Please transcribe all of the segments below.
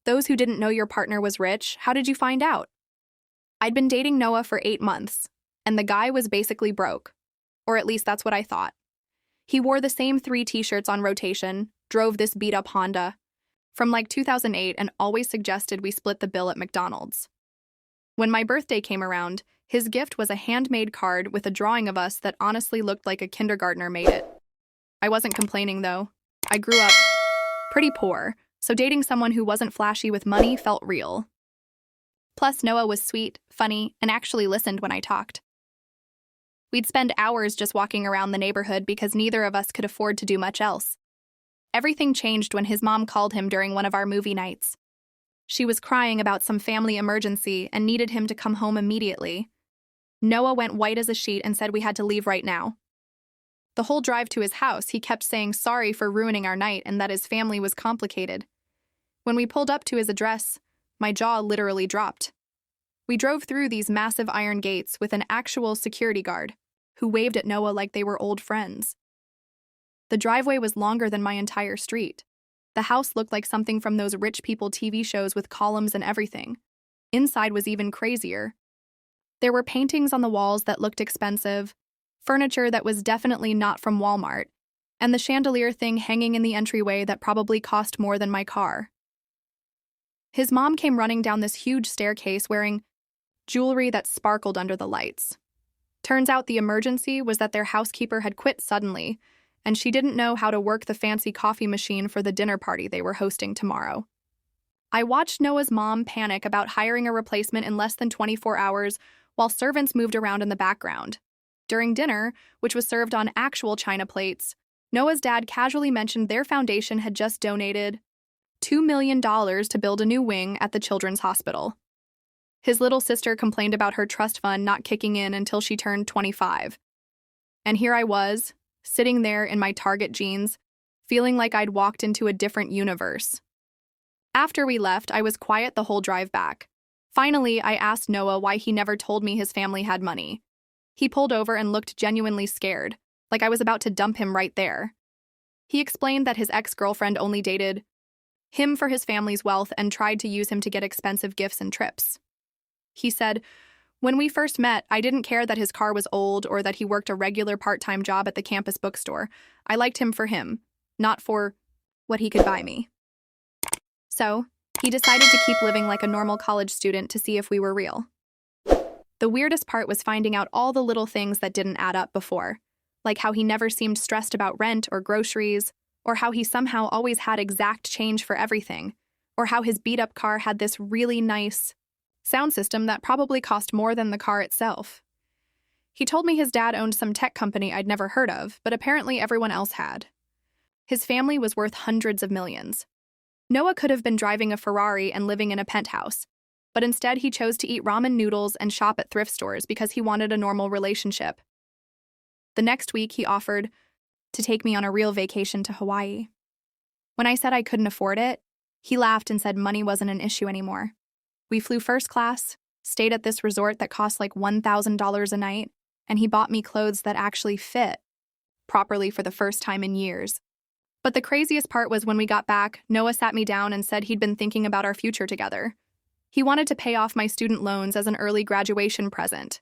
Those who didn't know your partner was rich, how did you find out? I'd been dating Noah for 8 months, and the guy was basically broke. Or at least that's what I thought. He wore the same 3 t-shirts on rotation, drove this beat-up Honda from like 2008, and always suggested we split the bill at McDonald's. When my birthday came around, his gift was a handmade card with a drawing of us that honestly looked like a kindergartner made it. I wasn't complaining, though. I grew up pretty poor, so dating someone who wasn't flashy with money felt real. Plus, Noah was sweet, funny, and actually listened when I talked. We'd spend hours just walking around the neighborhood because neither of us could afford to do much else. Everything changed when his mom called him during one of our movie nights. She was crying about some family emergency and needed him to come home immediately. Noah went white as a sheet and said we had to leave right now. The whole drive to his house, he kept saying sorry for ruining our night and that his family was complicated. When we pulled up to his address, my jaw literally dropped. We drove through these massive iron gates with an actual security guard, who waved at Noah like they were old friends. The driveway was longer than my entire street. The house looked like something from those rich people TV shows with columns and everything. Inside was even crazier. There were paintings on the walls that looked expensive, furniture that was definitely not from Walmart, and the chandelier thing hanging in the entryway that probably cost more than my car. His mom came running down this huge staircase wearing jewelry that sparkled under the lights. Turns out the emergency was that their housekeeper had quit suddenly, and she didn't know how to work the fancy coffee machine for the dinner party they were hosting tomorrow. I watched Noah's mom panic about hiring a replacement in less than 24 hours while servants moved around in the background. During dinner, which was served on actual china plates, Noah's dad casually mentioned their foundation had just donated $2 million to build a new wing at the children's hospital. His little sister complained about her trust fund not kicking in until she turned 25. And here I was, sitting there in my Target jeans, feeling like I'd walked into a different universe. After we left, I was quiet the whole drive back. Finally, I asked Noah why he never told me his family had money. He pulled over and looked genuinely scared, like I was about to dump him right there. He explained that his ex-girlfriend only dated him for his family's wealth and tried to use him to get expensive gifts and trips. He said, "When we first met, I didn't care that his car was old or that he worked a regular part-time job at the campus bookstore. I liked him for him, not for what he could buy me." So, he decided to keep living like a normal college student to see if we were real. The weirdest part was finding out all the little things that didn't add up before, like how he never seemed stressed about rent or groceries, or how he somehow always had exact change for everything, or how his beat-up car had this really nice sound system that probably cost more than the car itself. He told me his dad owned some tech company I'd never heard of, but apparently everyone else had. His family was worth hundreds of millions. Noah could have been driving a Ferrari and living in a penthouse, but instead he chose to eat ramen noodles and shop at thrift stores because he wanted a normal relationship. The next week, he offered to take me on a real vacation to Hawaii. When I said I couldn't afford it, he laughed and said money wasn't an issue anymore. We flew first class, stayed at this resort that cost like $1,000 a night, and he bought me clothes that actually fit properly for the first time in years. But the craziest part was when we got back, Noah sat me down and said he'd been thinking about our future together. He wanted to pay off my student loans as an early graduation present.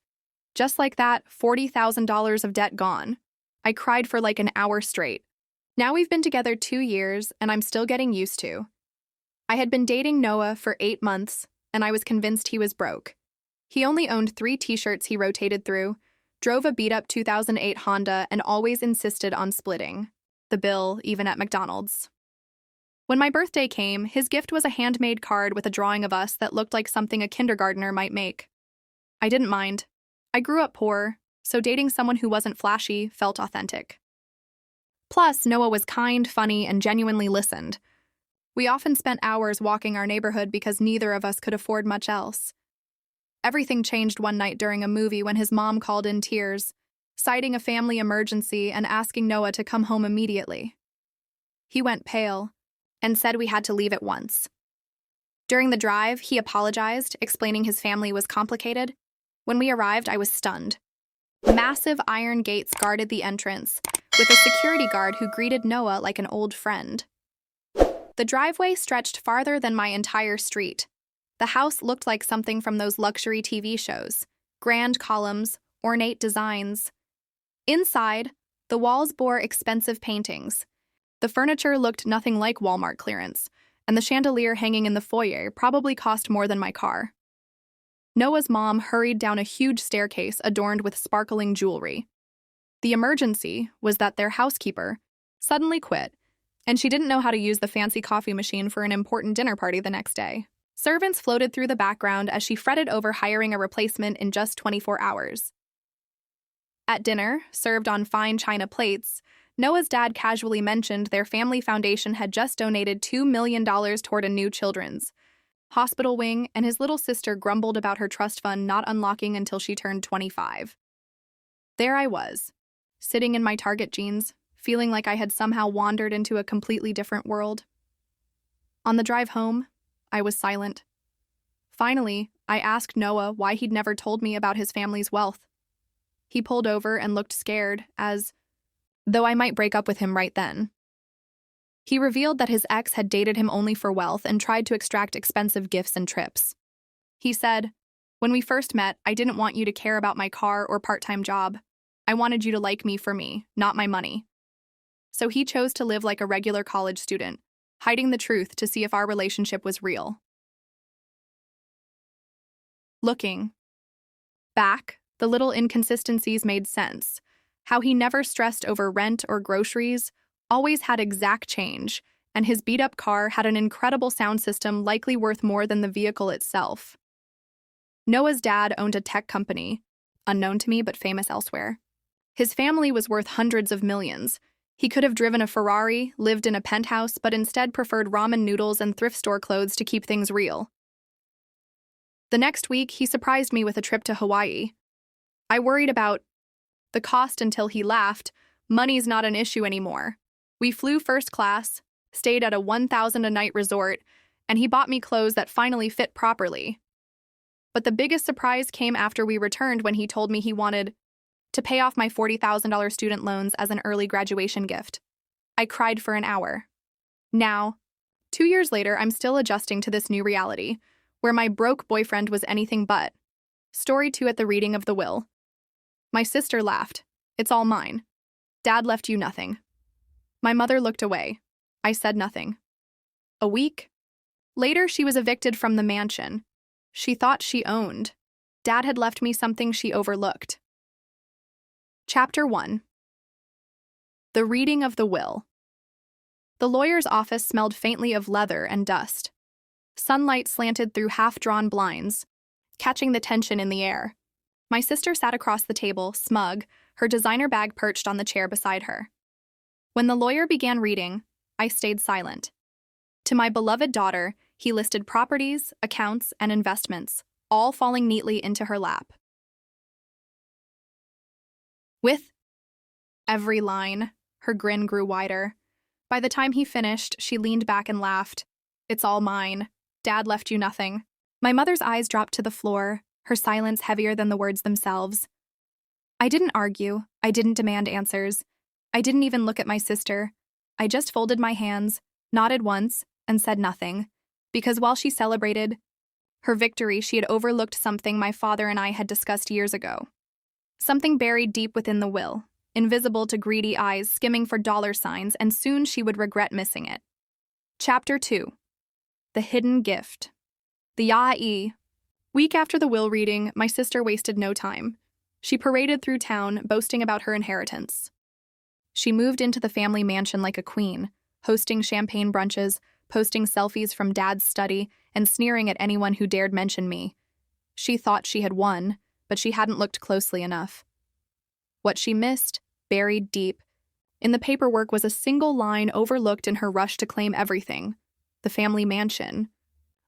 Just like that, $40,000 of debt gone. I cried for like an hour straight. Now we've been together 2 years, and I'm still getting used to. I had been dating Noah for 8 months, and I was convinced he was broke. He only owned 3 t-shirts he rotated through, drove a beat-up 2008 Honda, and always insisted on splitting the bill, even at McDonald's. When my birthday came, his gift was a handmade card with a drawing of us that looked like something a kindergartner might make. I didn't mind. I grew up poor, so dating someone who wasn't flashy felt authentic. Plus, Noah was kind, funny, and genuinely listened. We often spent hours walking our neighborhood because neither of us could afford much else. Everything changed one night during a movie when his mom called in tears, citing a family emergency and asking Noah to come home immediately. He went pale and said we had to leave at once. During the drive, he apologized, explaining his family was complicated. When we arrived, I was stunned. Massive iron gates guarded the entrance, with a security guard who greeted Noah like an old friend. The driveway stretched farther than my entire street. The house looked like something from those luxury TV shows. Grand columns, ornate designs. Inside, the walls bore expensive paintings. The furniture looked nothing like Walmart clearance, and the chandelier hanging in the foyer probably cost more than my car. Noah's mom hurried down a huge staircase adorned with sparkling jewelry. The emergency was that their housekeeper suddenly quit, and she didn't know how to use the fancy coffee machine for an important dinner party the next day. Servants floated through the background as she fretted over hiring a replacement in just 24 hours. At dinner, served on fine china plates, Noah's dad casually mentioned their family foundation had just donated $2 million toward a new children's hospital wing, and his little sister grumbled about her trust fund not unlocking until she turned 25. There I was, sitting in my Target jeans, feeling like I had somehow wandered into a completely different world. On the drive home, I was silent. Finally, I asked Noah why he'd never told me about his family's wealth. He pulled over and looked scared, as though I might break up with him right then. He revealed that his ex had dated him only for wealth and tried to extract expensive gifts and trips. He said, "When we first met, I didn't want you to care about my car or part-time job. I wanted you to like me for me, not my money." So he chose to live like a regular college student, hiding the truth to see if our relationship was real. Looking back, the little inconsistencies made sense. How he never stressed over rent or groceries, always had exact change, and his beat-up car had an incredible sound system likely worth more than the vehicle itself. Noah's dad owned a tech company, unknown to me but famous elsewhere. His family was worth hundreds of millions. He could have driven a Ferrari, lived in a penthouse, but instead preferred ramen noodles and thrift store clothes to keep things real. The next week, he surprised me with a trip to Hawaii. I worried about the cost until he laughed. "Money's not an issue anymore." We flew first class, stayed at a $1,000 a night resort, and he bought me clothes that finally fit properly. But the biggest surprise came after we returned when he told me he wanted to pay off my $40,000 student loans as an early graduation gift. I cried for an hour. Now, 2 years later, I'm still adjusting to this new reality, where my broke boyfriend was anything but. Story 2 at the reading of the will. My sister laughed. "It's all mine. Dad left you nothing." My mother looked away. I said nothing. A week later, she was evicted from the mansion she thought she owned. Dad had left me something she overlooked. Chapter 1. The reading of the will. The lawyer's office smelled faintly of leather and dust. Sunlight slanted through half-drawn blinds, catching the tension in the air. My sister sat across the table, smug, her designer bag perched on the chair beside her. When the lawyer began reading, I stayed silent. To my beloved daughter, he listed properties, accounts, and investments, all falling neatly into her lap. With every line, her grin grew wider. By the time he finished, she leaned back and laughed. "It's all mine. Dad left you nothing." My mother's eyes dropped to the floor, her silence heavier than the words themselves. I didn't argue. I didn't demand answers. I didn't even look at my sister. I just folded my hands, nodded once, and said nothing. Because while she celebrated her victory, she had overlooked something my father and I had discussed years ago. Something buried deep within the will, invisible to greedy eyes skimming for dollar signs, and soon she would regret missing it. Chapter 2. The Hidden Gift. The Ya'i. Week after the will reading, my sister wasted no time. She paraded through town, boasting about her inheritance. She moved into the family mansion like a queen, hosting champagne brunches, posting selfies from Dad's study, and sneering at anyone who dared mention me. She thought she had won, but she hadn't looked closely enough. What she missed, buried deep in the paperwork, was a single line overlooked in her rush to claim everything. The family mansion,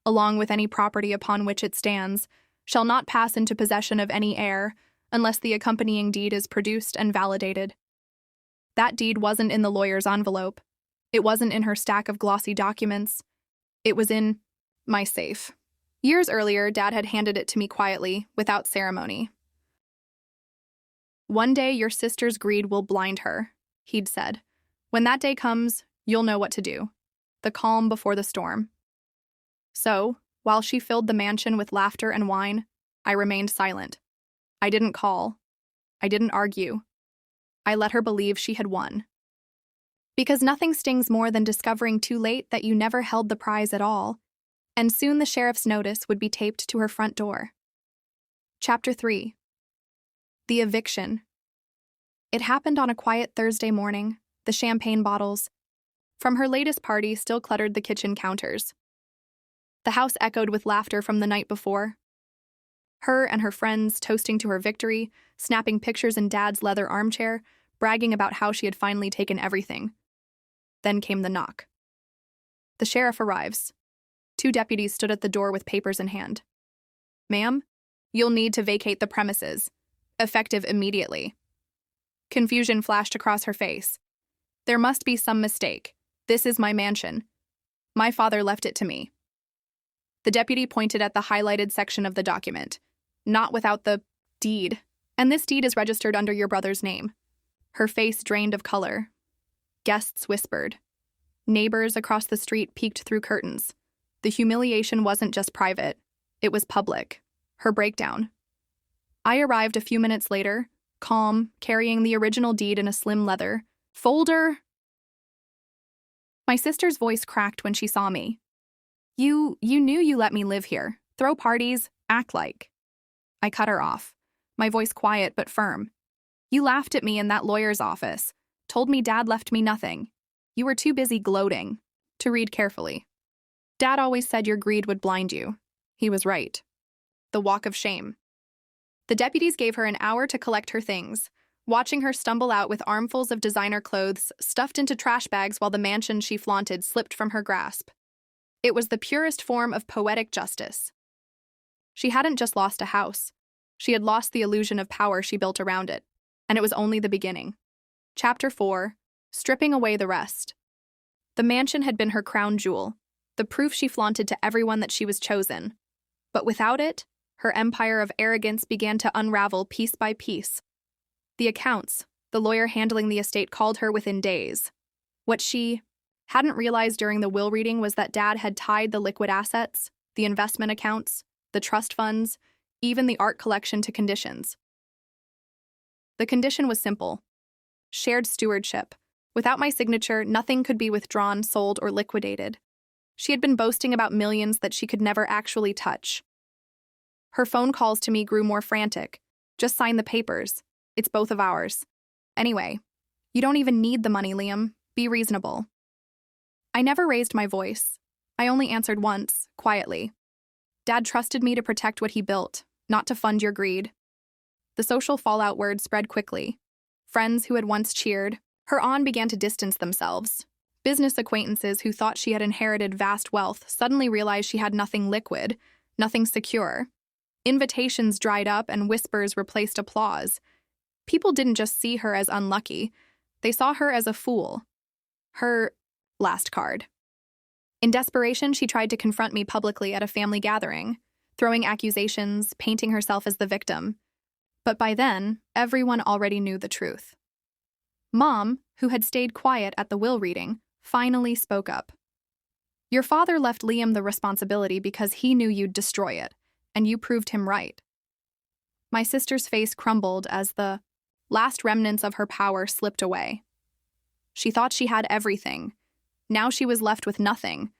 along with any property upon which it stands, shall not pass into possession of any heir unless the accompanying deed is produced and validated. That deed wasn't in the lawyer's envelope. It wasn't in her stack of glossy documents. It was in my safe. Years earlier, Dad had handed it to me quietly, without ceremony. "One day your sister's greed will blind her," he'd said. "When that day comes, you'll know what to do." the calm before the storm. So, while she filled the mansion with laughter and wine, I remained silent. I didn't call. I didn't argue. I let her believe she had won. Because nothing stings more than discovering too late that you never held the prize at all, and soon the sheriff's notice would be taped to her front door. Chapter 3. The Eviction. It happened on a quiet Thursday morning, the champagne bottles from her latest party still cluttered the kitchen counters. The house echoed with laughter from the night before. Her and her friends toasting to her victory, snapping pictures in Dad's leather armchair, bragging about how she had finally taken everything. Then came the knock. The sheriff arrives. 2 deputies stood at the door with papers in hand. "Ma'am, you'll need to vacate the premises. Effective immediately." Confusion flashed across her face. "There must be some mistake. This is my mansion. My father left it to me." The deputy pointed at the highlighted section of the document. "Not without the deed. And this deed is registered under your brother's name." Her face drained of color. Guests whispered. Neighbors across the street peeked through curtains. The humiliation wasn't just private. It was public. Her breakdown. I arrived a few minutes later, calm, carrying the original deed in a slim leather folder. My sister's voice cracked when she saw me. You knew you let me live here. Throw parties, act like." I cut her off, my voice quiet but firm. "You laughed at me in that lawyer's office, told me Dad left me nothing. You were too busy gloating to read carefully. Dad always said your greed would blind you. He was right." The walk of shame. The deputies gave her an hour to collect her things, watching her stumble out with armfuls of designer clothes stuffed into trash bags while the mansion she flaunted slipped from her grasp. It was the purest form of poetic justice. She hadn't just lost a house. She had lost the illusion of power she built around it, and it was only the beginning. Chapter 4. Stripping away the rest. The mansion had been her crown jewel, the proof she flaunted to everyone that she was chosen. But without it, her empire of arrogance began to unravel piece by piece. The accounts, the lawyer handling the estate called her within days. What she hadn't realized during the will reading was that Dad had tied the liquid assets, the investment accounts, the trust funds, even the art collection to conditions. The condition was simple. Shared stewardship. Without my signature, nothing could be withdrawn, sold, or liquidated. She had been boasting about millions that she could never actually touch. Her phone calls to me grew more frantic. "Just sign the papers. It's both of ours. Anyway, you don't even need the money, Liam. Be reasonable." I never raised my voice. I only answered once, quietly. "Dad trusted me to protect what he built, not to fund your greed." The social fallout word spread quickly. Friends who had once cheered her on began to distance themselves. Business acquaintances who thought she had inherited vast wealth suddenly realized she had nothing liquid, nothing secure. Invitations dried up and whispers replaced applause. People didn't just see her as unlucky. They saw her as a fool. Her last card. In desperation, she tried to confront me publicly at a family gathering, throwing accusations, painting herself as the victim. But by then, everyone already knew the truth. Mom, who had stayed quiet at the will reading, finally spoke up. "Your father left Liam the responsibility because he knew you'd destroy it, and you proved him right." My sister's face crumbled as the last remnants of her power slipped away. She thought she had everything. Now she was left with nothing.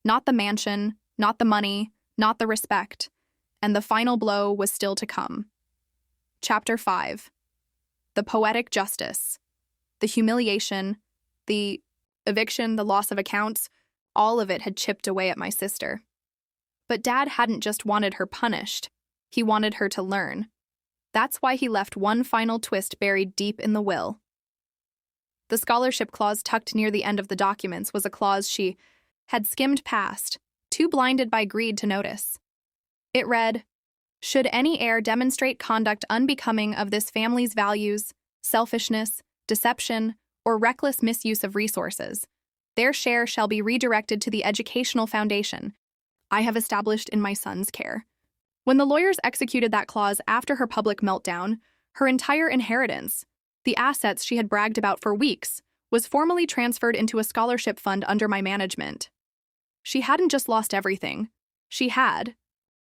Not the mansion, not the money, not the respect. And the final blow was still to come. Chapter 5. The poetic justice. The humiliation, the eviction, the loss of accounts, all of it had chipped away at my sister. But Dad hadn't just wanted her punished. He wanted her to learn. That's why he left one final twist buried deep in the will. The scholarship clause tucked near the end of the documents was a clause she had skimmed past, too blinded by greed to notice. It read, "Should any heir demonstrate conduct unbecoming of this family's values, selfishness, deception, or reckless misuse of resources, their share shall be redirected to the educational foundation I have established in my son's care." When the lawyers executed that clause after her public meltdown, her entire inheritance, the assets she had bragged about for weeks, was formally transferred into a scholarship fund under my management. She hadn't just lost everything. She had,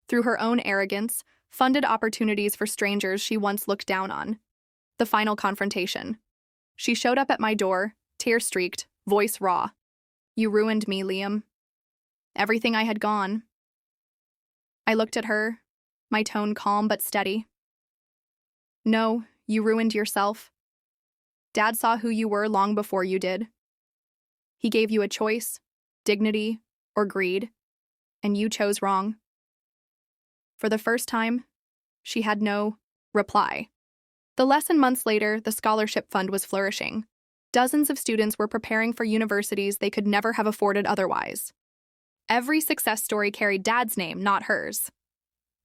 through her own arrogance, funded opportunities for strangers she once looked down on. The final confrontation. She showed up at my door, tear-streaked, voice raw. "You ruined me, Liam." Everything I had gone. I looked at her, my tone calm but steady. "No, you ruined yourself. Dad saw who you were long before you did. He gave you a choice, dignity, or greed, and you chose wrong." For the first time, she had no reply. The lesson months later, the scholarship fund was flourishing. Dozens of students were preparing for universities they could never have afforded otherwise. Every success story carried Dad's name, not hers.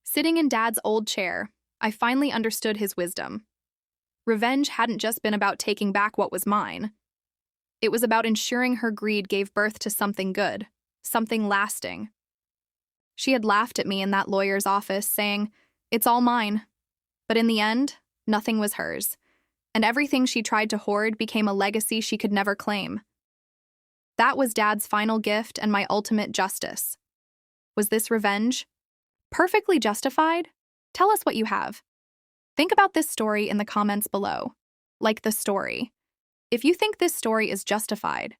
Sitting in Dad's old chair, I finally understood his wisdom. Revenge hadn't just been about taking back what was mine. It was about ensuring her greed gave birth to something good, something lasting. She had laughed at me in that lawyer's office, saying, "It's all mine." But in the end, nothing was hers, and everything she tried to hoard became a legacy she could never claim. That was Dad's final gift and my ultimate justice. Was this revenge? Perfectly justified? Tell us what you have. Think about this story in the comments below. Like the story. If you think this story is justified,